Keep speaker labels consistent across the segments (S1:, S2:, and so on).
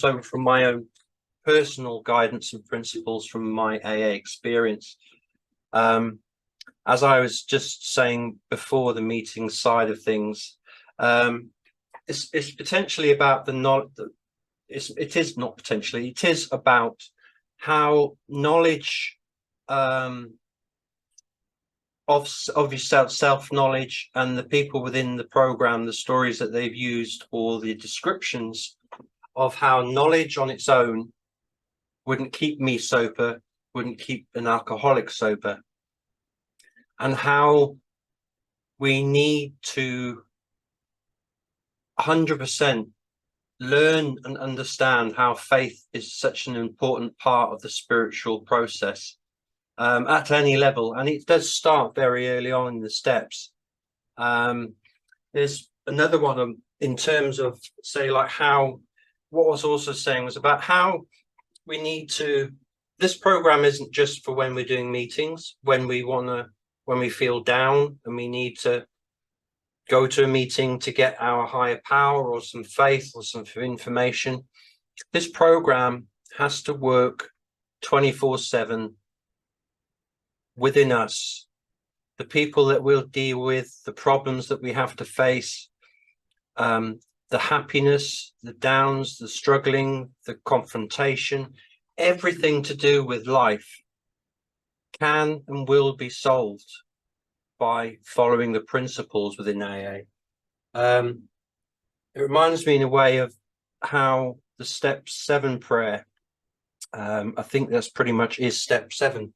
S1: So from my own personal guidance and principles from my AA experience, as I was just saying before, the meeting side of things, it's potentially about the knowledge. It is not potentially. It is about how knowledge of yourself, self-knowledge, and the people within the program, the stories that they've used, or the descriptions of how knowledge on its own wouldn't keep me sober, wouldn't keep an alcoholic sober, and how we need to 100% learn and understand how faith is such an important part of the spiritual process at any level. And it does start very early on in the steps. There's another one in terms of, say, like how, what I was also saying was about how we need to, this program isn't just for when we're doing meetings, when we feel down and we need to go to a meeting to get our higher power or some faith or some information. This program has to work 24/7 within us, the people that we'll deal with, the problems that we have to face, the happiness, the downs, the struggling, the confrontation, everything to do with life can and will be solved by following the principles within AA. It reminds me in a way of how the step 7 prayer, I think that's pretty much is step 7.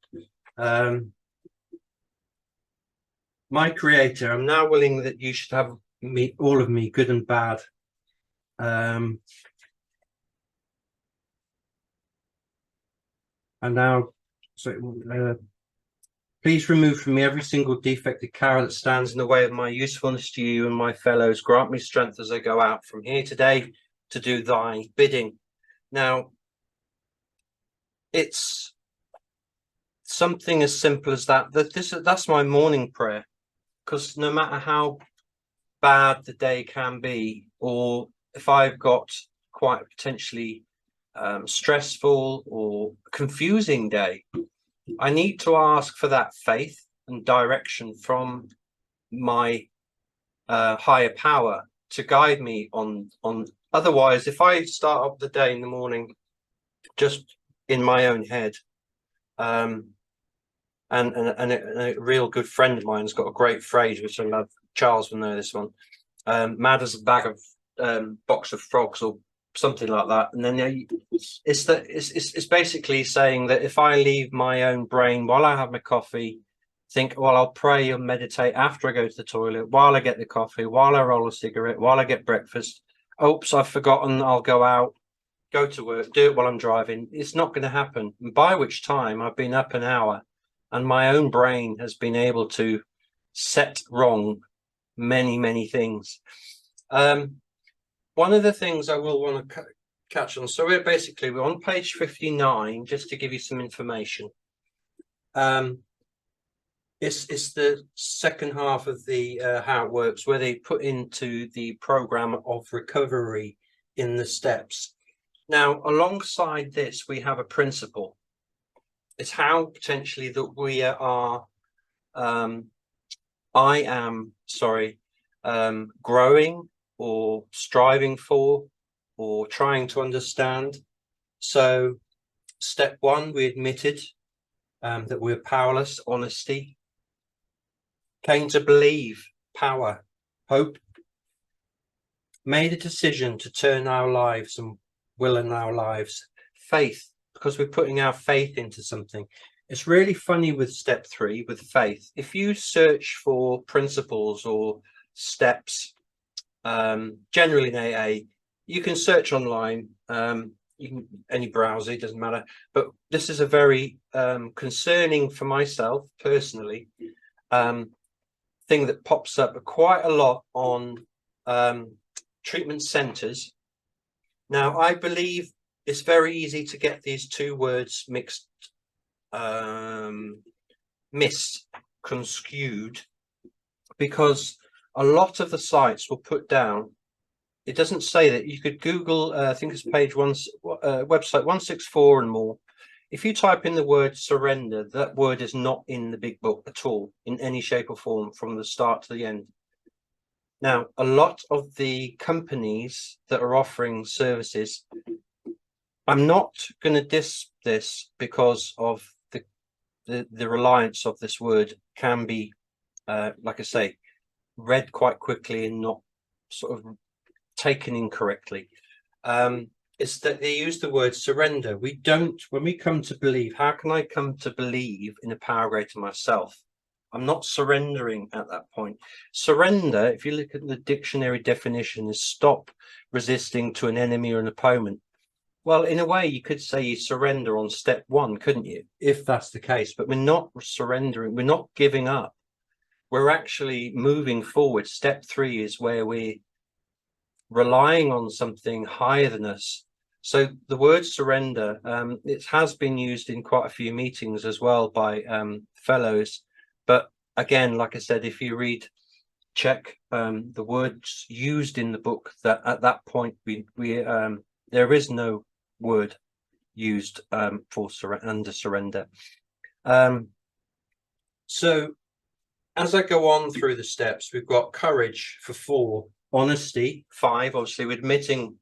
S1: My Creator, I'm now willing that you should have me, all of me, good and bad. And now, please remove from me every single defective character that stands in the way of my usefulness to you and my fellows. Grant me strength as I go out from here today to do thy bidding. Now, it's something as simple as that. That's my morning prayer, because no matter how bad the day can be, or if I've got quite a potentially stressful or confusing day, I need to ask for that faith and direction from my higher power to guide me on. Otherwise, if I start up the day in the morning just in my own head, and a real good friend of mine's got a great phrase which I love. Charles will know this one. Mad as a bag of box of frogs, or something like that. And then it's basically saying that if I leave my own brain while I have my coffee, think, well, I'll pray and meditate after I go to the toilet, while I get the coffee, while I roll a cigarette, while I get breakfast. Oops, I've forgotten. I'll go out, go to work, do it while I'm driving. It's not going to happen. And by which time I've been up an hour and my own brain has been able to set wrong many things. One of the things I will want to catch on, so we're on page 59, just to give you some information. It's the second half of the how it works, where they put into the program of recovery in the steps. Now, alongside this, we have a principle. It's how potentially that we are, growing or striving for or trying to understand. So step 1, we admitted that we're powerless, honesty. Came to believe, power, hope. Made a decision to turn our lives and will in our lives, faith, because we're putting our faith into something. It's really funny with step 3, with faith. If you search for principles or steps, generally in AA, you can search online, you can, any browser, it doesn't matter. But this is a very concerning, for myself personally, thing that pops up quite a lot on treatment centers. Now, I believe it's very easy to get these two words misconstrued, because a lot of the sites will put down it doesn't say that. You could Google, I think it's page one, website 164 and more. If you type in the word surrender, that word is not in the big book at all, in any shape or form, from the start to the end. Now, a lot of the companies that are offering services, I'm not going to diss this because of the reliance of this word can be, like I say, read quite quickly and not sort of taken incorrectly. It's that they use the word surrender. We don't, when we come to believe, how can I come to believe in a power greater myself? I'm not surrendering at that point. Surrender, if you look at the dictionary definition, is stop resisting to an enemy or an opponent. Well, in a way, you could say you surrender on step one, couldn't you? If that's the case, but we're not surrendering, we're not giving up. We're actually moving forward. Step three is where we're relying on something higher than us. So the word surrender, it has been used in quite a few meetings as well by fellows. But again, like I said, if you check the words used in the book, that at that point there is no word used for surrender. So as I go on through the steps, we've got courage for 4, honesty 5. Obviously, we're admitting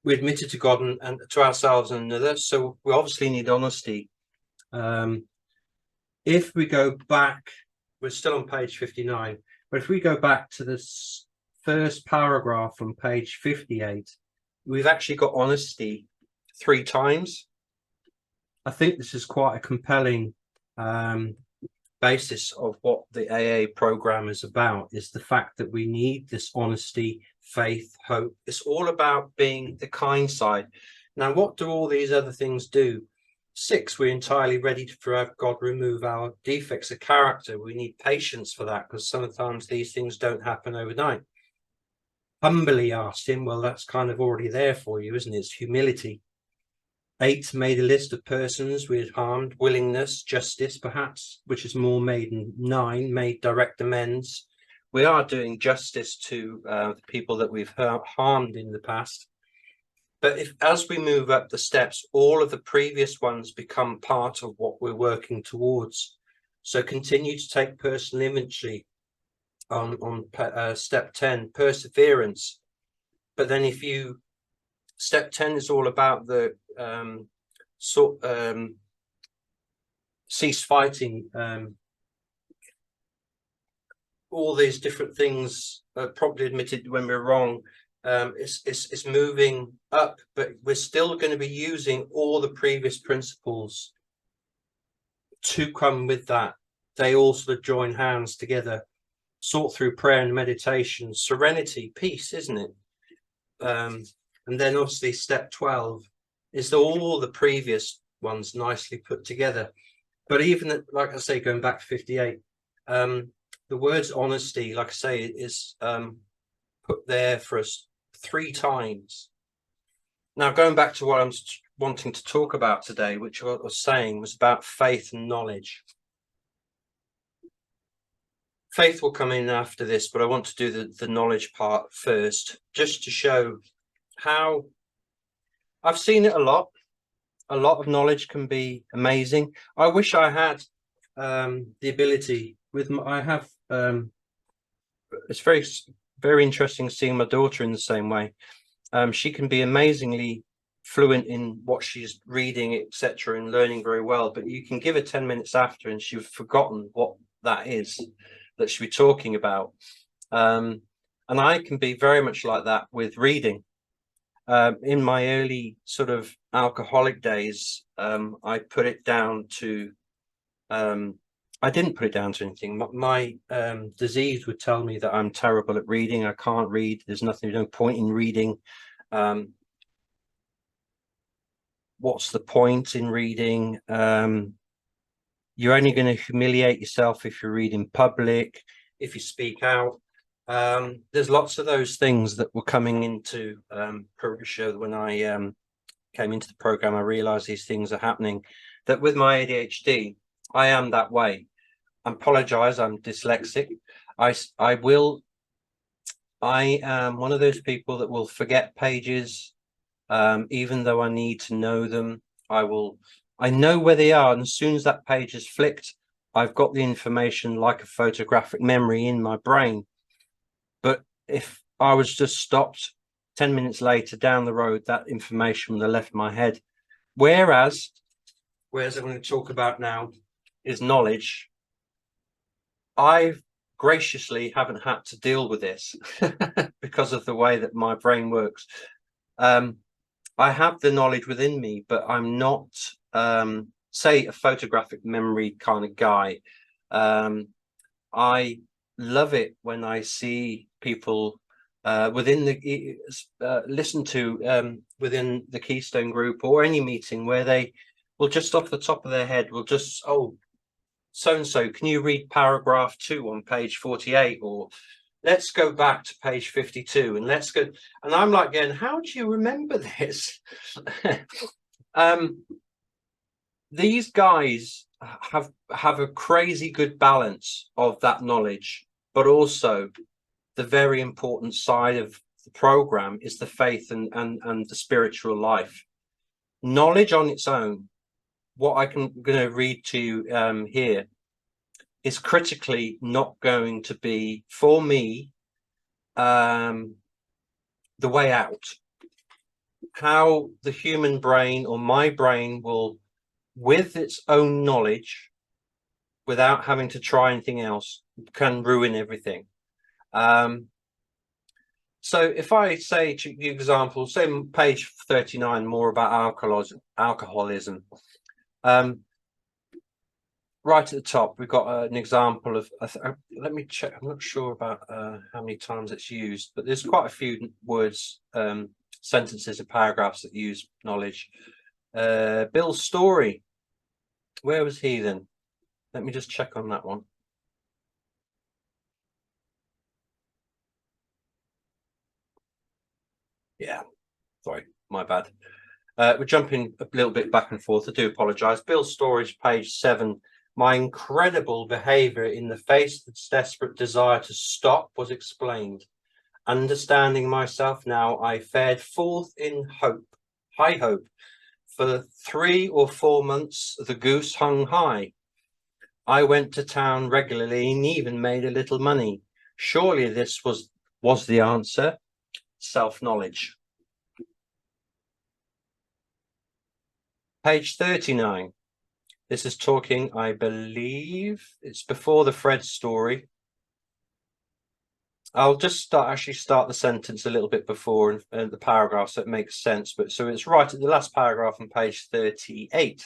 S1: we admitted to God and to ourselves and others, so we obviously need honesty. If we go back, we're still on page 59, but if we go back to this first paragraph on page 58, we've actually got honesty 3 times. I think this is quite a compelling basis of what the AA program is about, is the fact that we need this honesty, faith, hope. It's all about being the kind side. Now, what do all these other things do? 6, we're entirely ready to have God remove our defects of character. We need patience for that, because sometimes these things don't happen overnight. Humbly asked him, well, that's kind of already there for you, isn't it? It's humility. 8, made a list of persons we had harmed, willingness, justice, perhaps, which is more made. 9, made direct amends. We are doing justice to the people that we've harmed in the past. But as we move up the steps, all of the previous ones become part of what we're working towards. So continue to take personal inventory on step 10, perseverance. But then step 10 is all about the cease fighting. All these different things are probably admitted when we're wrong. It's moving up, but we're still going to be using all the previous principles to come with that. They all sort of join hands together, sort through prayer and meditation, serenity, peace, isn't it? And then obviously step 12 is all the previous ones nicely put together. But even, like I say, going back to 58, the words honesty, like I say, is put there for us 3 times. Now, going back to what I'm wanting to talk about today, which I was saying was about faith and knowledge. Faith will come in after this, but I want to do the knowledge part first, just to show how I've seen it a lot. A lot of knowledge can be amazing. I wish I had the ability with I have it's very interesting seeing my daughter in the same way. She can be amazingly fluent in what she's reading, etc., and learning very well, but you can give her 10 minutes after and she's forgotten what that is that she'll be talking about. And I can be very much like that with reading. In my early sort of alcoholic days, I put it down to I didn't put it down to anything. My disease would tell me that I'm terrible at reading. I can't read. There's no point in reading. What's the point in reading? You're only going to humiliate yourself if you read in public, if you speak out. There's lots of those things that were coming into fruition when I came into the program. I realized these things are happening, that with my ADHD, I am that way. I apologize, I'm dyslexic. I will I am one of those people that will forget pages, even though I need to know them. I know where they are, and as soon as that page is flicked, I've got the information like a photographic memory in my brain. But if I was just stopped 10 minutes later down the road, that information would have left my head. Whereas I'm going to talk about now is knowledge. I graciously haven't had to deal with this because of the way that my brain works. I have the knowledge within me, but I'm not, say, a photographic memory kind of guy. I love it when I see people within the listen to within the Keystone Group or any meeting where they will just off the top of their head will just, oh, so and so, can you read paragraph 2 on page 48, or let's go back to page 52 and let's go. And I'm like, again, how do you remember this? These guys have a crazy good balance of that knowledge, but also the very important side of the program is the faith and the spiritual life. Knowledge on its own, what I'm going to read to you here, is critically not going to be, for me, the way out. How the human brain or my brain will, with its own knowledge, without having to try anything else, can ruin everything. So if I say to you example, say page 39, more about alcoholism. Right at the top, we've got an example of, let me check, I'm not sure about how many times it's used, but there's quite a few words, sentences and paragraphs that use knowledge. Bill Story, where was he then? Let me just check on that one. Yeah, sorry, my bad. We're jumping a little bit back and forth. I do apologize. Bill Story's page 7. My incredible behavior in the face of its desperate desire to stop was explained. Understanding myself now, I fared forth in hope, high hope. For 3 or 4 months, the goose hung high. I went to town regularly and even made a little money. Surely this was the answer. Self-knowledge. Page 39. This is talking, I believe, it's before the Fred story. I'll just start the sentence a little bit before the paragraph so it makes sense. But so it's right at the last paragraph on page 38.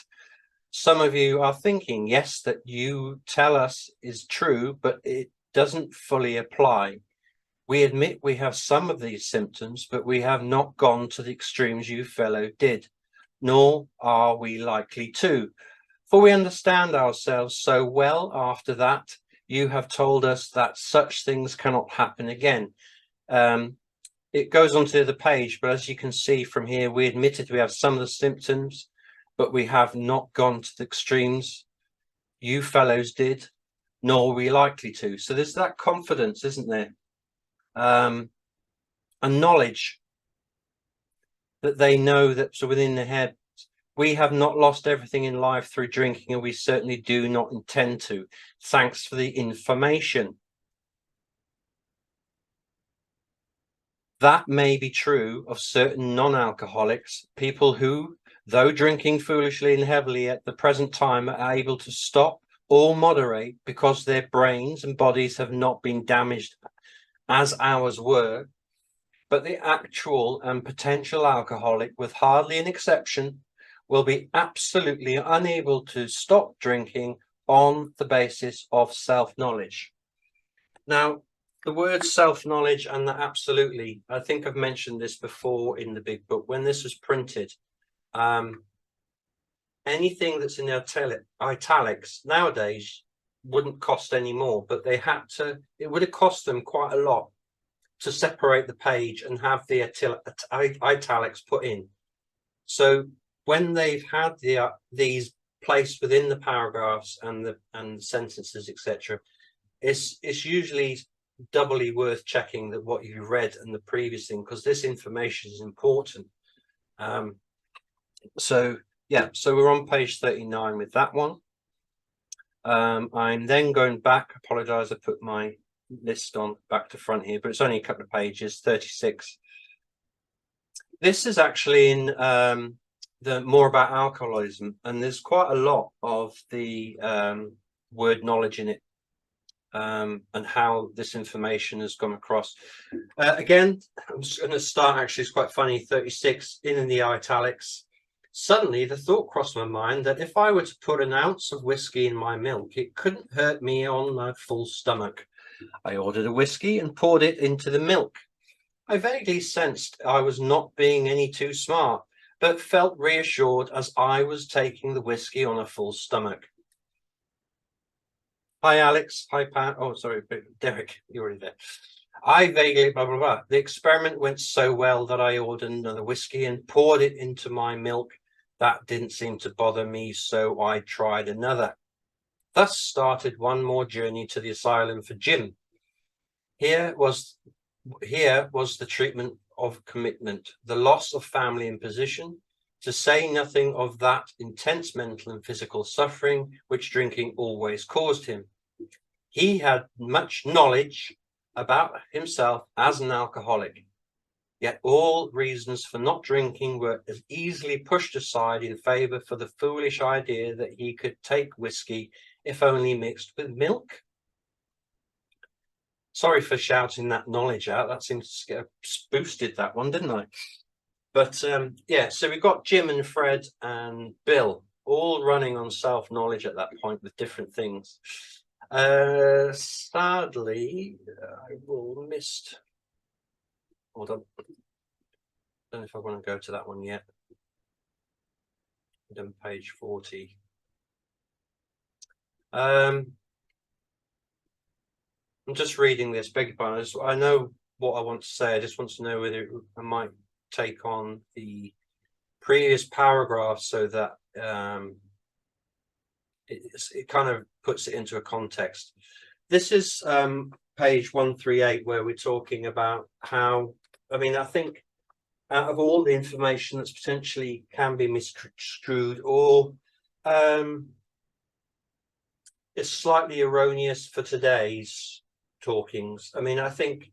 S1: Some of you are thinking, yes, that you tell us is true, but it doesn't fully apply. We admit we have some of these symptoms, but we have not gone to the extremes you fellow did, nor are we likely to. For we understand ourselves so well after that you have told us that such things cannot happen again. It goes on to the page, but as you can see from here, we admitted we have some of the symptoms, but we have not gone to the extremes you fellows did, nor are we likely to. So there's that confidence, isn't there? And knowledge that they know that, so within their head, we have not lost everything in life through drinking, and we certainly do not intend to. Thanks for the information. That may be true of certain non-alcoholics, people who, though drinking foolishly and heavily at the present time, are able to stop or moderate because their brains and bodies have not been damaged as ours were. But the actual and potential alcoholic, with hardly an exception, will be absolutely unable to stop drinking on the basis of self-knowledge. Now, the word self-knowledge and the absolutely, I think I've mentioned this before in the big book, when this was printed, anything that's in the italics nowadays wouldn't cost any more, but they had to, it would have cost them quite a lot to separate the page and have the italics put in. So when they've had these placed within the paragraphs and the sentences, etc., it's usually doubly worth checking that what you read and the previous thing, because this information is important. So yeah, so we're on page 39 with that one. I'm then going back, apologize, I put my list on back to front here, but it's only a couple of pages, 36. This is actually in the more about alcoholism, and there's quite a lot of the word knowledge in it, and how this information has gone across. Again, I'm just going to start, actually, it's quite funny, 36 in the italics. Suddenly the thought crossed my mind that if I were to put an ounce of whiskey in my milk, it couldn't hurt me on a full stomach. I ordered a whiskey and poured it into the milk. I vaguely sensed I was not being any too smart, but felt reassured as I was taking the whiskey on a full stomach. Hi, Alex. Hi, Pat. Oh, sorry, Derek, you're already there. I vaguely, blah, blah, blah. The experiment went so well that I ordered another whiskey and poured it into my milk. That didn't seem to bother me, so I tried another. Thus started one more journey to the asylum for Jim. Here was the treatment of commitment, the loss of family and position, to say nothing of that intense mental and physical suffering which drinking always caused him. He had much knowledge about himself as an alcoholic, yet all reasons for not drinking were as easily pushed aside in favour for the foolish idea that he could take whiskey if only mixed with milk. Sorry for shouting that knowledge out. That seems to get boosted, that one, didn't I? But yeah, so we've got Jim and Fred and Bill all running on self-knowledge at that point with different things. Sadly, I will miss. Hold on. Don't know if I want to go to that one yet. I'm on page 40. I'm just reading this, beg your pardon. I know what I want to say. I just want to know whether I might take on the previous paragraph so that it kind of puts it into a context. This is page 138, where we're talking about how, I mean, I think out of all the information that's potentially can be misconstrued or is slightly erroneous for today's talkings. I mean, I think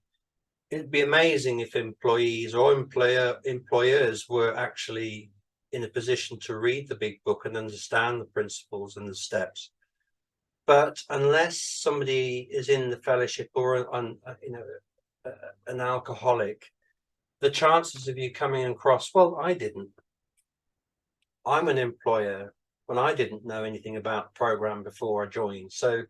S1: it'd be amazing if employees or employers were actually in a position to read the big book and understand the principles and the steps. But unless somebody is in the fellowship or an alcoholic, the chances of you coming across, well, I didn't. I'm an employer when I didn't know anything about the program before I joined. So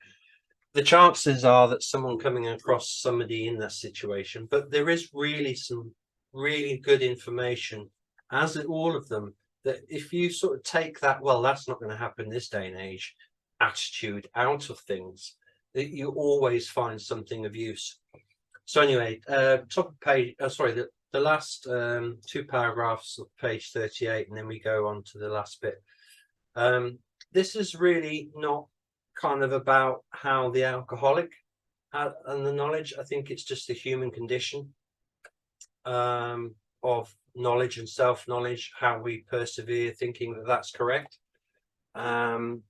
S1: the chances are that someone coming across somebody in that situation, but there is really some really good information, as in all of them, that if you sort of take that, well, that's not going to happen this day and age, attitude out of things, that you always find something of use. So anyway, top of page, sorry, the last two paragraphs of page 38, and then we go on to the last bit. This is really not kind of about how the alcoholic and the knowledge. I think it's just the human condition of knowledge and self-knowledge, how we persevere thinking that that's correct. And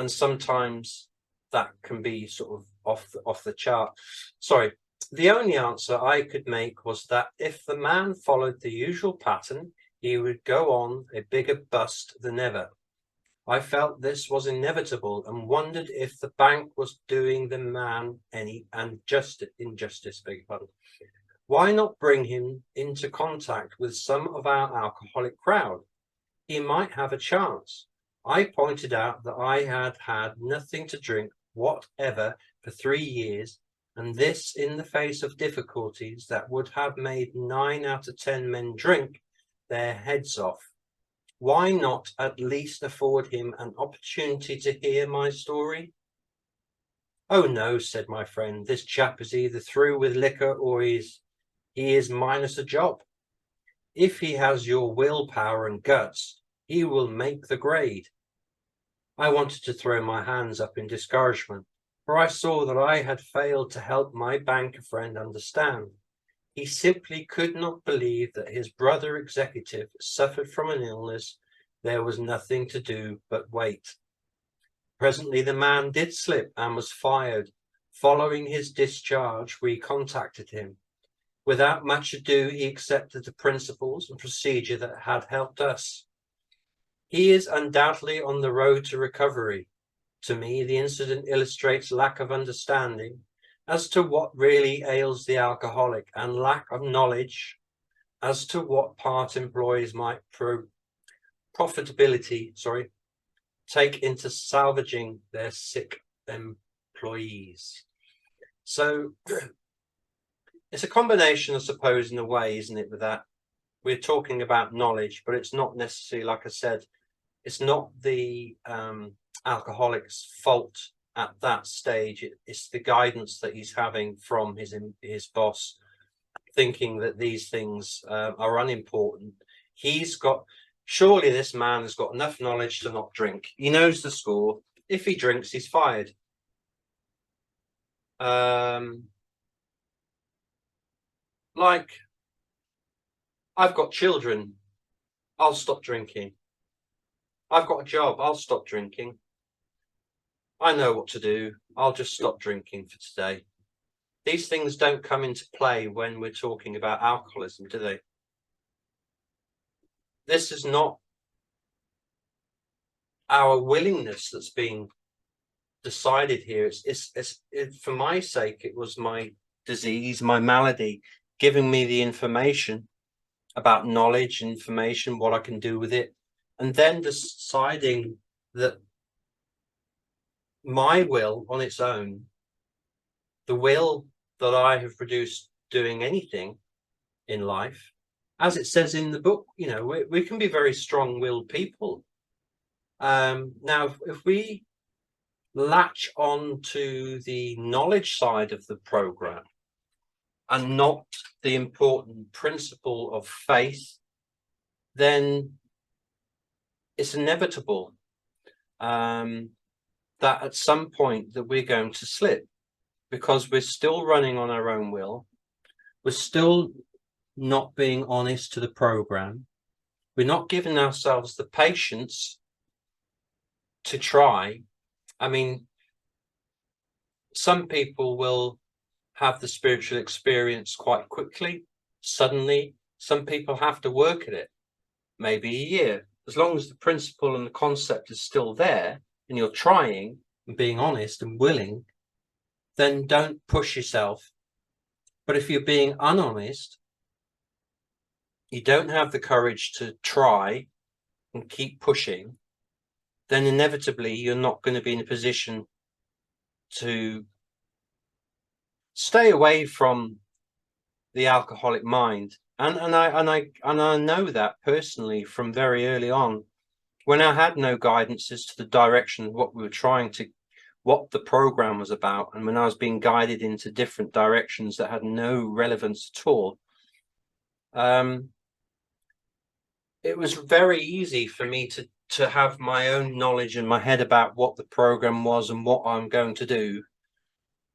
S1: sometimes that can be sort of off the chart. Sorry, the only answer I could make was that if the man followed the usual pattern, he would go on a bigger bust than ever. I felt this was inevitable and wondered if the bank was doing the man any injustice. Beg your pardon. Why not bring him into contact with some of our alcoholic crowd? He might have a chance. I pointed out that I had had nothing to drink whatever for 3 years, and this in the face of difficulties that would have made 9 out of 10 men drink their heads off. Why not at least afford him an opportunity to hear my story? Oh no, said my friend, this chap is either through with liquor or he is minus a job. If he has your willpower and guts, he will make the grade. I wanted to throw my hands up in discouragement. For I saw that I had failed to help my banker friend understand. He simply could not believe that his brother executive suffered from an illness. There was nothing to do but wait. Presently the man did slip and was fired. Following his discharge, we contacted him. Without much ado, he accepted the principles and procedure that had helped us. He is undoubtedly on the road to recovery. To me, the incident illustrates lack of understanding as to what really ails the alcoholic and lack of knowledge as to what part employees might take into salvaging their sick employees. So it's a combination, I suppose, in a way, isn't it, with that? We're talking about knowledge, but it's not necessarily, like I said, it's not the alcoholic's fault at that stage. It's the guidance that he's having from his boss, thinking that these things are unimportant. Surely this man has got enough knowledge to not drink. He knows the score. If he drinks, he's fired. Like, I've got children, I'll stop drinking. I've got a job, I'll stop drinking. I know what to do, I'll just stop drinking for today. These things don't come into play when we're talking about alcoholism, do they? This is not our willingness that's being decided here. It's for my sake, it was my disease, my malady, giving me the information about knowledge, information, what I can do with it, and then deciding that my will on its own, the will that I have produced doing anything in life, as it says in the book, you know, we can be very strong-willed people. Now, if we latch on to the knowledge side of the program and not the important principle of faith, then it's inevitable that at some point that we're going to slip, because we're still running on our own will. We're still not being honest to the program. We're not giving ourselves the patience to try. I mean, some people will have the spiritual experience quite quickly, suddenly. Some people have to work at it, maybe a year. As long as the principle and the concept is still there and you're trying and being honest and willing, then don't push yourself. But if you're being unhonest, you don't have the courage to try and keep pushing, then inevitably you're not going to be in a position to stay away from the alcoholic mind. And I know that personally from very early on, when I had no guidance as to the direction of what we were what the program was about, and when I was being guided into different directions that had no relevance at all, it was very easy for me to have my own knowledge in my head about what the program was and what I'm going to do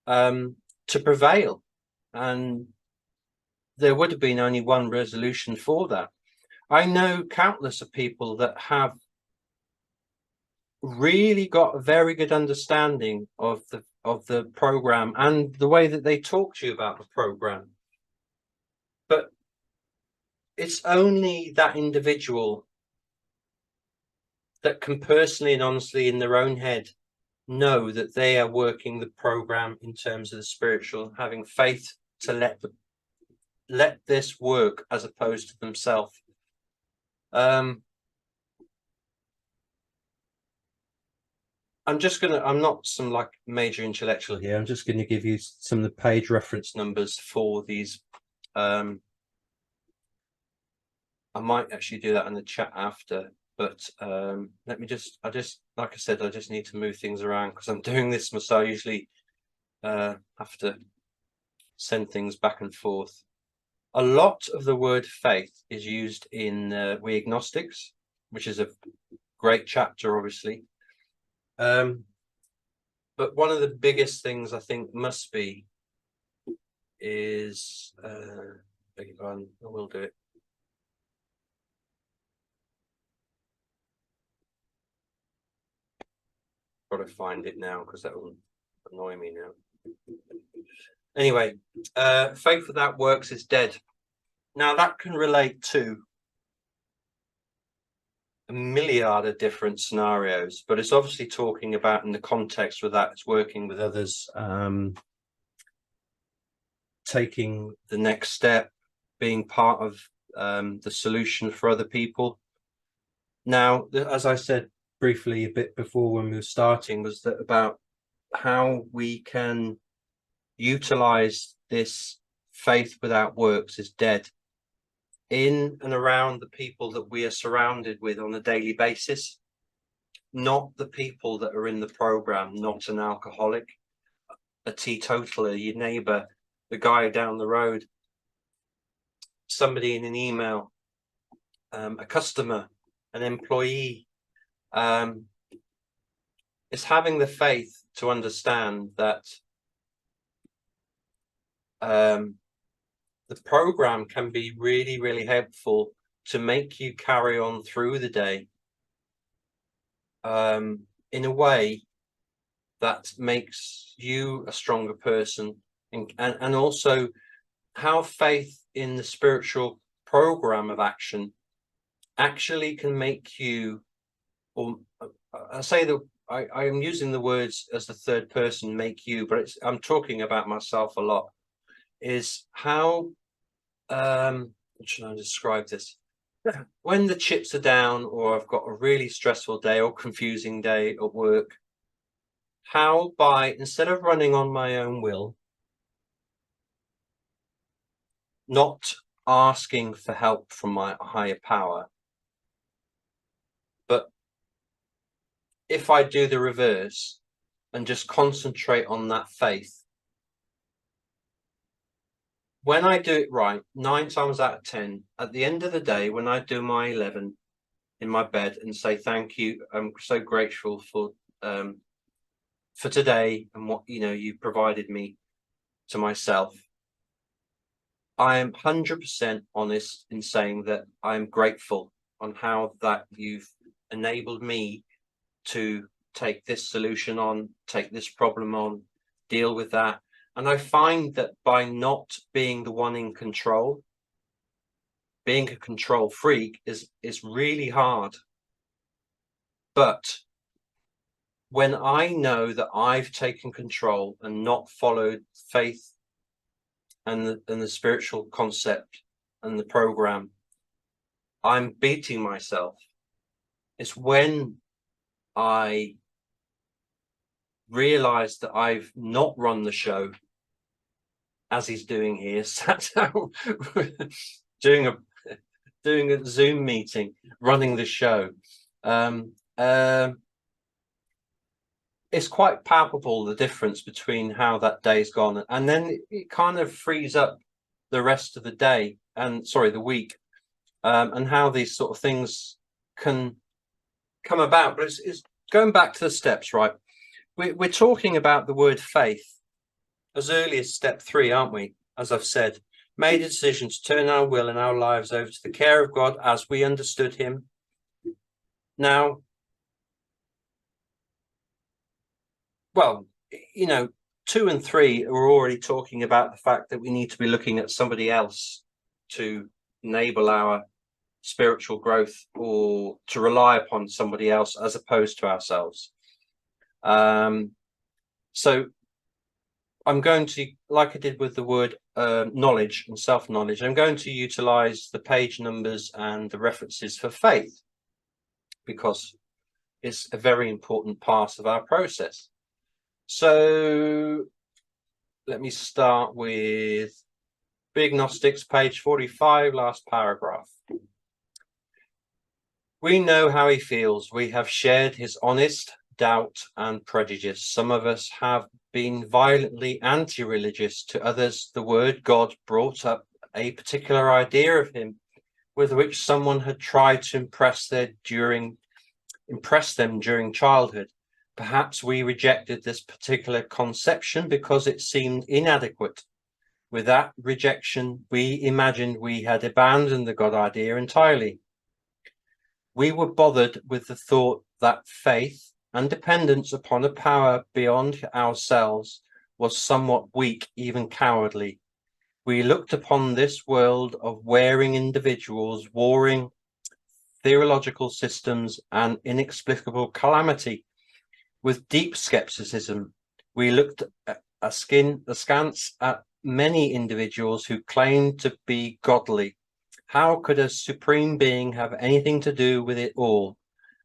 S1: to prevail. And there would have been only one resolution for that. I know countless of people that have really got a very good understanding of the program and the way that they talk to you about the program, but it's only that individual that can personally and honestly in their own head know that they are working the program in terms of the spiritual, having faith to let this work as opposed to themselves. I'm not some like major intellectual here. I'm just going to give you some of the page reference numbers for these. I might actually do that in the chat after, but let me like I said, I just need to move things around because I'm doing this myself. I usually have to send things back and forth. A lot of the word faith is used in We Agnostics, which is a great chapter, obviously. But one of the biggest things I think must be is, beg your pardon, I will do it. Got to find it now because that will annoy me now. Anyway, faith without works is dead. Now that can relate to a myriad of different scenarios, but it's obviously talking about in the context with that, it's working with others, taking the next step, being part of the solution for other people. Now, as I said briefly a bit before when we were starting, was that about how we can utilize this faith without works is dead in and around the people that we are surrounded with on a daily basis, not the people that are in the program, not an alcoholic, a teetotaler, your neighbor, the guy down the road, somebody in an email, a customer, an employee. It's having the faith to understand that the program can be really, really helpful to make you carry on through the day in a way that makes you a stronger person, and also how faith in the spiritual program of action actually can make you, or I say that I am using the words as the third person, make you, but I'm talking about myself a lot, is how should I describe this? When the chips are down, or I've got a really stressful day or confusing day at work, how by, instead of running on my own will, not asking for help from my higher power, but if I do the reverse and just concentrate on that faith, when I do it right, 9 times out of 10, at the end of the day, when I do my 11 in my bed and say, thank you, I'm so grateful for today and what, you know, you provided me to myself, I am 100% honest in saying that I'm grateful on how that you've enabled me to take this solution on, take this problem on, deal with that. And I find that by not being the one in control, being a control freak is really hard. But when I know that I've taken control and not followed faith and the spiritual concept and the program, I'm beating myself. It's when I realize that I've not run the show as he's doing here, sat down doing a Zoom meeting, running the show. It's quite palpable, the difference between how that day's gone, and then it kind of frees up the rest of the day, and sorry, the week, and how these sort of things can come about. But it's going back to the steps, right? We're talking about the word faith as early as step 3, aren't we? As I've said, made a decision to turn our will and our lives over to the care of God as we understood him. Now, well, you know, 2 and 3 are already talking about the fact that we need to be looking at somebody else to enable our spiritual growth, or to rely upon somebody else as opposed to ourselves. So I'm going to, like I did with the word knowledge and self-knowledge, I'm going to utilize the page numbers and the references for faith, because it's a very important part of our process. So let me start with Big Gnostics, page 45, last paragraph. We know how he feels. We have shared his honest doubt and prejudice. Some of us have been violently anti-religious. To others, the word God brought up a particular idea of him with which someone had tried to impress them during childhood. Perhaps we rejected this particular conception because it seemed inadequate. With that rejection, we imagined we had abandoned the God idea entirely. We were bothered with the thought that faith and dependence upon a power beyond ourselves was somewhat weak, even cowardly. We looked upon this world of warring individuals, warring theological systems, and inexplicable calamity with deep skepticism. We looked askance at many individuals who claimed to be godly. How could a supreme being have anything to do with it all?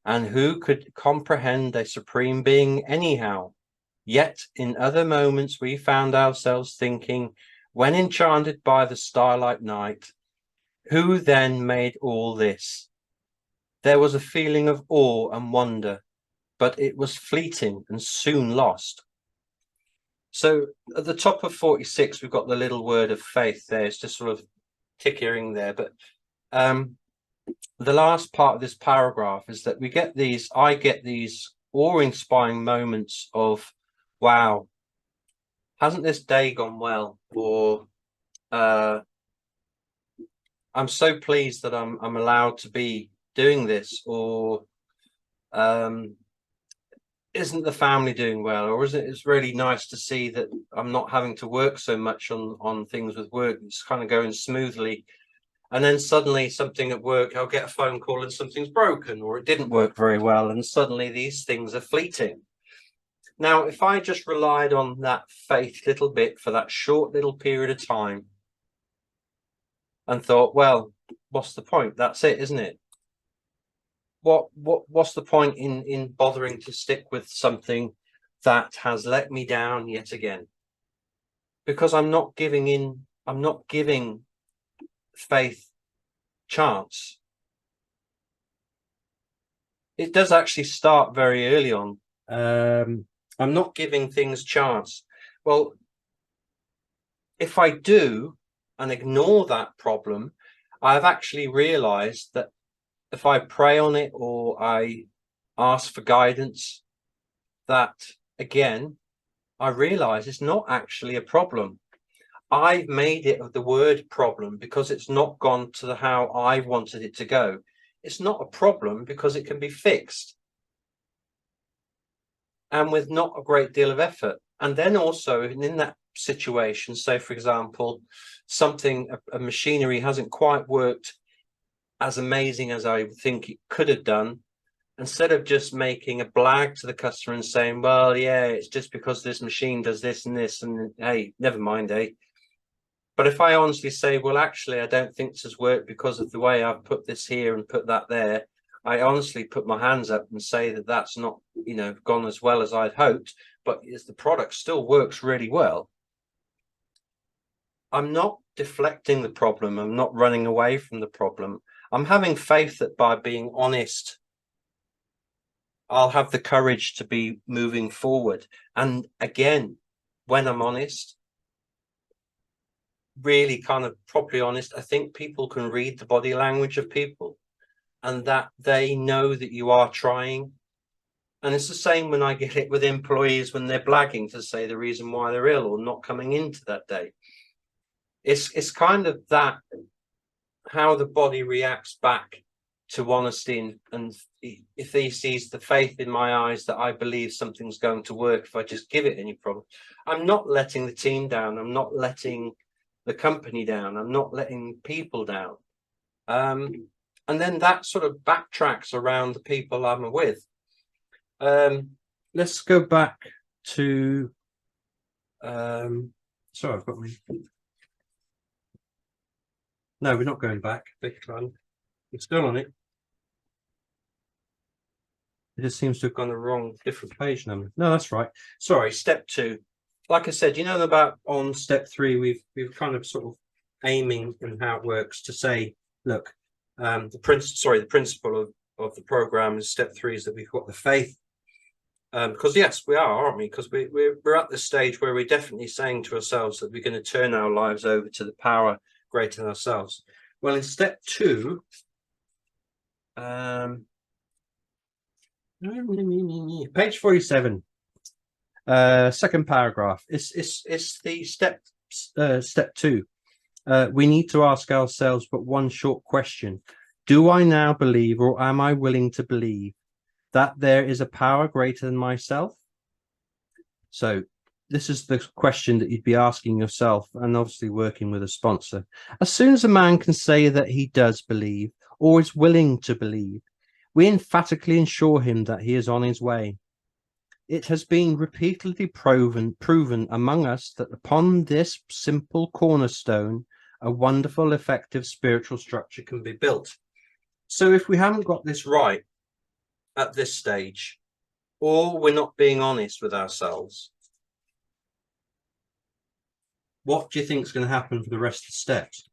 S1: And who could comprehend a supreme being anyhow? Yet in other moments we found ourselves thinking, when enchanted by the starlight night, who then made all this? There was a feeling of awe and wonder, but it was fleeting and soon lost. So at the top of 46, we've got the little word of faith there. It's just sort of tickering there. But the last part of this paragraph is that I get these awe-inspiring moments of, wow, hasn't this day gone well? Or I'm so pleased that I'm allowed to be doing this. Or isn't the family doing well? Or it's really nice to see that I'm not having to work so much on things with work. It's kind of going smoothly. And then suddenly something at work, I'll get a phone call and something's broken, or it didn't work very well. And suddenly these things are fleeting. Now, if I just relied on that faith little bit for that short little period of time and thought, well, what's the point? That's it, isn't it? What's the point in bothering to stick with something that has let me down yet again? Because I'm not giving faith chance. It does actually start very early on. I'm not giving things chance. Well, if I do and ignore that problem, I've actually realized that if I pray on it or I ask for guidance, that again, I realize it's not actually a problem. I've made it of the word problem because it's not gone to how I wanted it to go. It's not a problem because it can be fixed, and with not a great deal of effort. And then also in that situation, say for example, a machinery hasn't quite worked as amazing as I think it could have done. Instead of just making a blag to the customer and saying, well, yeah, it's just because this machine does this and this, and hey, never mind, eh? But if I honestly say, well, actually, I don't think this has worked because of the way I've put this here and put that there, I honestly put my hands up and say that that's not, gone as well as I'd hoped, but the product still works really well. I'm not deflecting the problem. I'm not running away from the problem. I'm having faith that by being honest, I'll have the courage to be moving forward. And again, when I'm honest, really kind of properly honest, I think people can read the body language of people and that they know that you are trying. And it's the same when I get it with employees when they're blagging to say the reason why they're ill or not coming into that day. It's kind of that, how the body reacts back to honesty, and if he sees the faith in my eyes that I believe something's going to work if I just give it any problem. I'm not letting the team down. I'm not letting the company down. I'm not letting people down. And then that sort of backtracks around the people I'm with. Let's go back to sorry, I've got me. No, we're not going back. Big fun. We're still on it. It just seems to have gone the wrong different page number. No, that's right. Sorry, step 2. Like I said, about on step 3, we've kind of sort of aiming and how it works to say, look, the principle of the program is step 3 is that we've got the faith. Because yes, we are, aren't we? Because we're at the stage where we're definitely saying to ourselves that we're going to turn our lives over to the power greater than ourselves. Well, in step 2, Page 47. Second paragraph. It's the step 2. We need to ask ourselves but one short question. Do I now believe, or am I willing to believe, that there is a power greater than myself? So this is the question that you'd be asking yourself, and obviously working with a sponsor. As soon as a man can say that he does believe, or is willing to believe, we emphatically assure him that he is on his way. It has been repeatedly proven among us that upon this simple cornerstone, a wonderful, effective spiritual structure can be built. So if we haven't got this right at this stage, or we're not being honest with ourselves, what do you think is going to happen for the rest of the steps?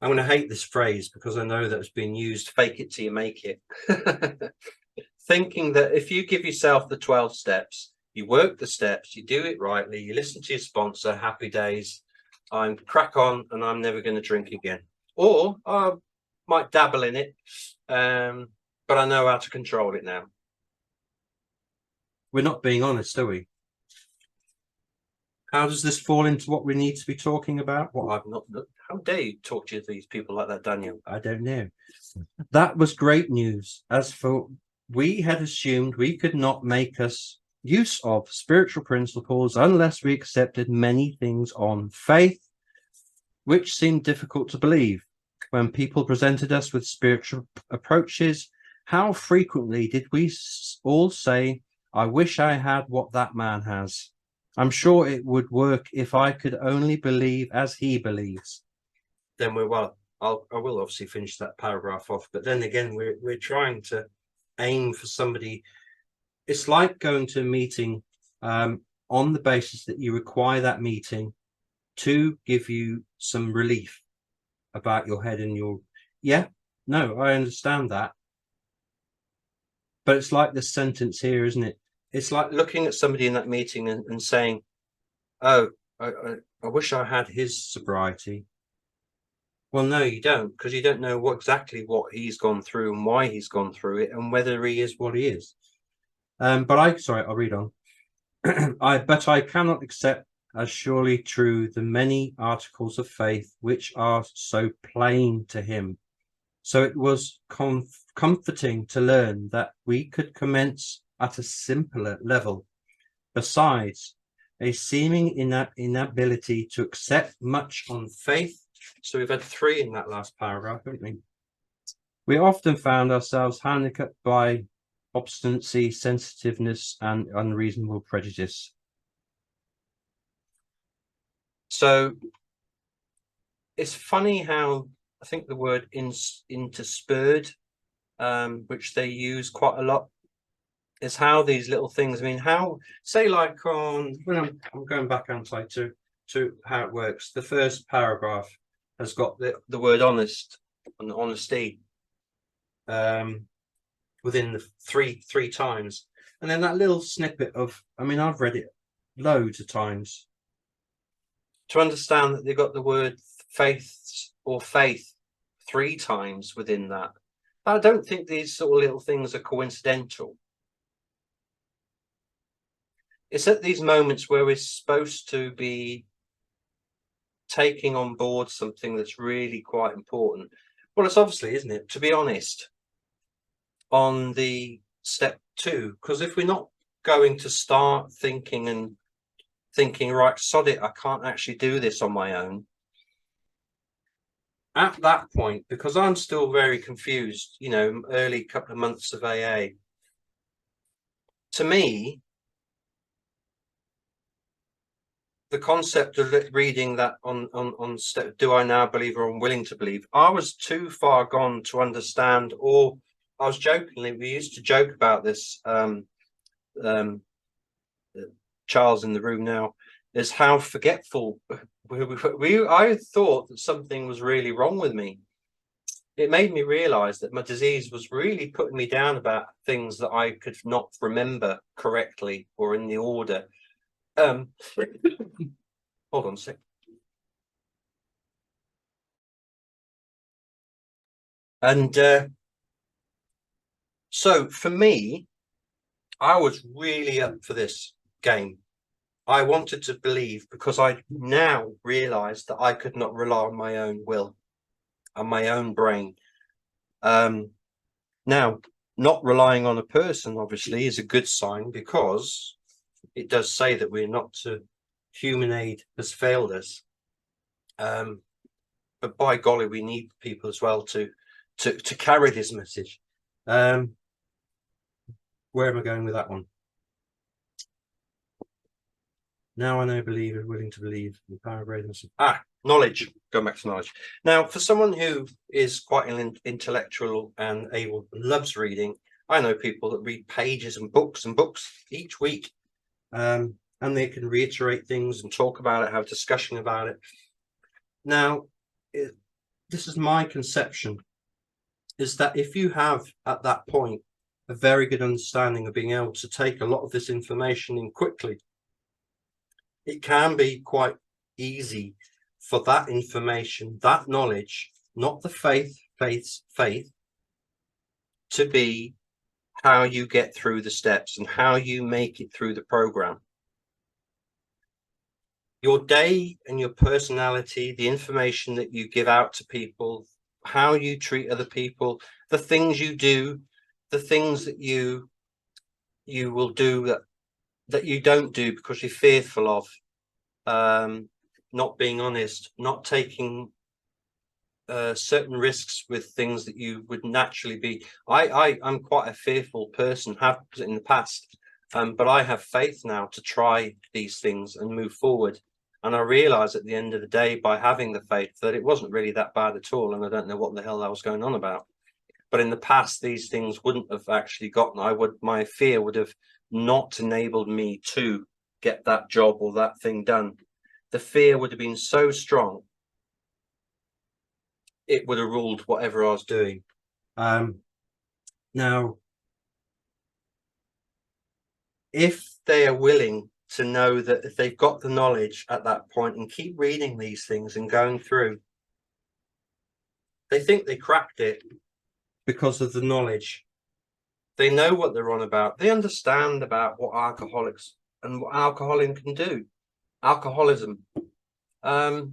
S1: I'm going to hate this phrase because I know that it's been used, fake it till you make it. Thinking that if you give yourself the 12 steps, you work the steps, you do it rightly, you listen to your sponsor, happy days, I'm crack on and I'm never going to drink again. Or I might dabble in it, but I know how to control it now. We're not being honest, are we? How does this fall into what we need to be talking about? Well, I've not. How dare you talk to these people like that, Daniel? I don't know. That was great news. As for we had assumed we could not make us use of spiritual principles unless we accepted many things on faith, which seemed difficult to believe. When people presented us with spiritual approaches, how frequently did we all say, I wish I had what that man has. I'm sure it would work if I could only believe as he believes. Then I will obviously finish that paragraph off, but then again, we're trying to aim for somebody. It's like going to a meeting on the basis that you require that meeting to give you some relief about your head and your, no, I understand that. But it's like this sentence here, isn't it? It's like looking at somebody in that meeting and saying, oh, I wish I had his sobriety. Well, no, you don't, because you don't know exactly what he's gone through and why he's gone through it and whether he is what he is. Sorry, I'll read on. But I cannot accept as surely true the many articles of faith which are so plain to him. So it was comforting to learn that we could commence at a simpler level. Besides, a seeming inability to accept much on faith. So we've had 3 in that last paragraph, haven't we? We often found ourselves handicapped by obstinacy, sensitiveness, and unreasonable prejudice. So it's funny how I think the word interspurred, which they use quite a lot, is how these little things, I mean, how, say like on, when I'm going back outside to how it works, the first paragraph has got the word honest and honesty within the three times, and then that little snippet of, I mean, I've read it loads of times to understand that they've got the word faith or faith 3 times within that. I don't think these sort of little things are coincidental. It's at these moments where we're supposed to be taking on board something that's really quite important. Well, it's obviously, isn't it, to be honest, on the step 2, because if we're not going to start thinking, right, sod it, I can't actually do this on my own. At that point, because I'm still very confused, you know, early couple of months of AA, to me, the concept of reading that on step, do I now believe or I'm willing to believe, I was too far gone to understand, or I was jokingly, we used to joke about this, Charles in the room now, is how forgetful I thought that something was really wrong with me. It made me realize that my disease was really putting me down about things that I could not remember correctly or in the order. Hold on a sec. And So for me, I was really up for this game. I wanted to believe, because I now realized that I could not rely on my own will and my own brain. Now, not relying on a person, obviously, is a good sign, because it does say that we're not to, human aid has failed us. But by golly, we need people as well to carry this message. Where am I going with that one? Now I know believer, willing to believe in the power of greatness. Knowledge. Going back to knowledge. Now, for someone who is quite an intellectual and able, loves reading, I know people that read pages and books each week, and they can reiterate things and talk about it, have discussion about it. Now, this is my conception, is that if you have at that point a very good understanding of being able to take a lot of this information in quickly, it can be quite easy for that information, that knowledge, not the faith, to be how you get through the steps and how you make it through the program. Your day and your personality, the information that you give out to people, how you treat other people, the things you do, the things that you will do that you don't do because you're fearful of, not being honest, not taking certain risks with things that you would naturally be. I'm quite a fearful person, have in the past, but I have faith now to try these things and move forward. And I realize at the end of the day, by having the faith, that it wasn't really that bad at all, and I don't know what the hell I was going on about. But in the past, these things wouldn't have actually gotten. My fear would have not enabled me to get that job or that thing done. The fear would have been so strong, it would have ruled whatever I was doing. Now, if they are willing to know that if they've got the knowledge at that point and keep reading these things and going through, they think they cracked it because of the knowledge. They know what they're on about. They understand about what alcoholics and what alcoholism can do. Alcoholism. So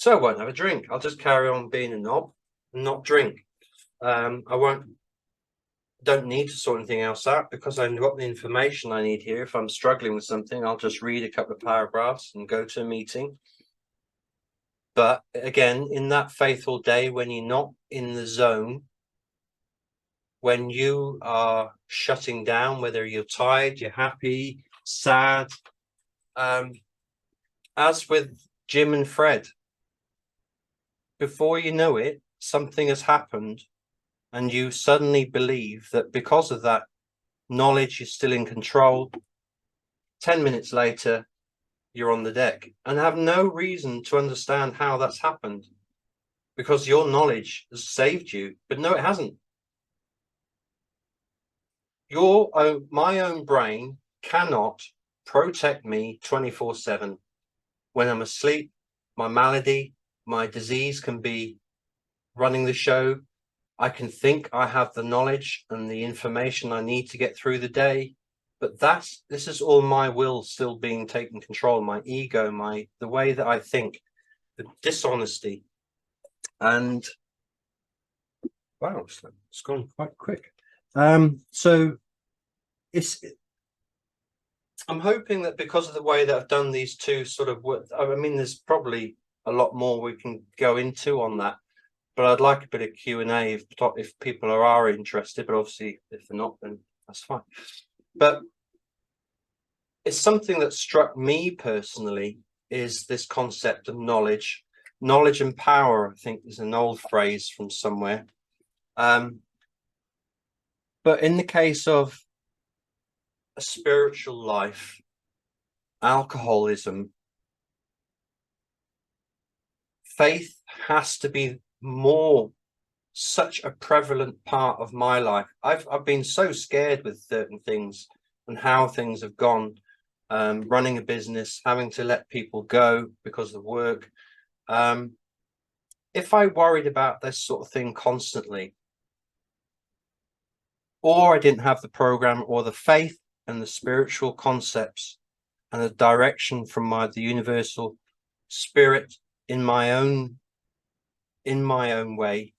S1: I won't have a drink. I'll just carry on being a knob and not drink. Don't need to sort anything else out, because I've got the information I need here. If I'm struggling with something, I'll just read a couple of paragraphs and go to a meeting. But again, in that faithful day, when you're not in the zone, when you are shutting down, whether you're tired, you're happy, sad, as with Jim and Fred, before you know it, something has happened, and you suddenly believe that because of that knowledge, you're still in control. 10 minutes later, you're on the deck and have no reason to understand how that's happened, because your knowledge has saved you. But no, it hasn't. My own brain cannot protect me 24/7. When I'm asleep, my malady, my disease can be running the show. I can think I have the knowledge and the information I need to get through the day, but this is all my will still being taken control, my ego, the way that I think, the dishonesty. And wow, it's gone quite quick. So I'm hoping that because of the way that I've done these two sort of work, I mean, there's probably a lot more we can go into on that, but I'd like a bit of Q&A if people are interested, but obviously if they're not, then that's fine. But it's something that struck me personally, is this concept of knowledge and power. I think is an old phrase from somewhere. But in the case of a spiritual life, alcoholism, faith has to be such a prevalent part of my life. I've been so scared with certain things and how things have gone, running a business, having to let people go because of work. If I worried about this sort of thing constantly, or I didn't have the program or the faith and the spiritual concepts and the direction from the universal spirit in my own way.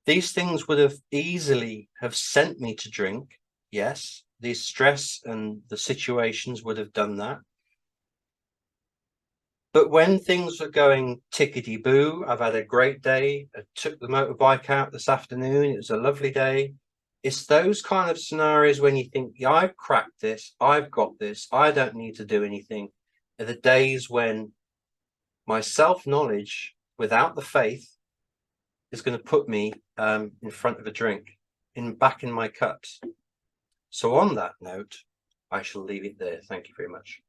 S1: These things would have easily have sent me to drink. Yes, the stress and the situations would have done that. But when things are going tickety-boo, I've had a great day. I took the motorbike out this afternoon. It was a lovely day. It's those kind of scenarios when you think, yeah, I've cracked this. I've got this. I don't need to do anything. Are the days when my self-knowledge without the faith is going to put me in front of a drink, back in my cups. So on that note, I shall leave it there. Thank you very much.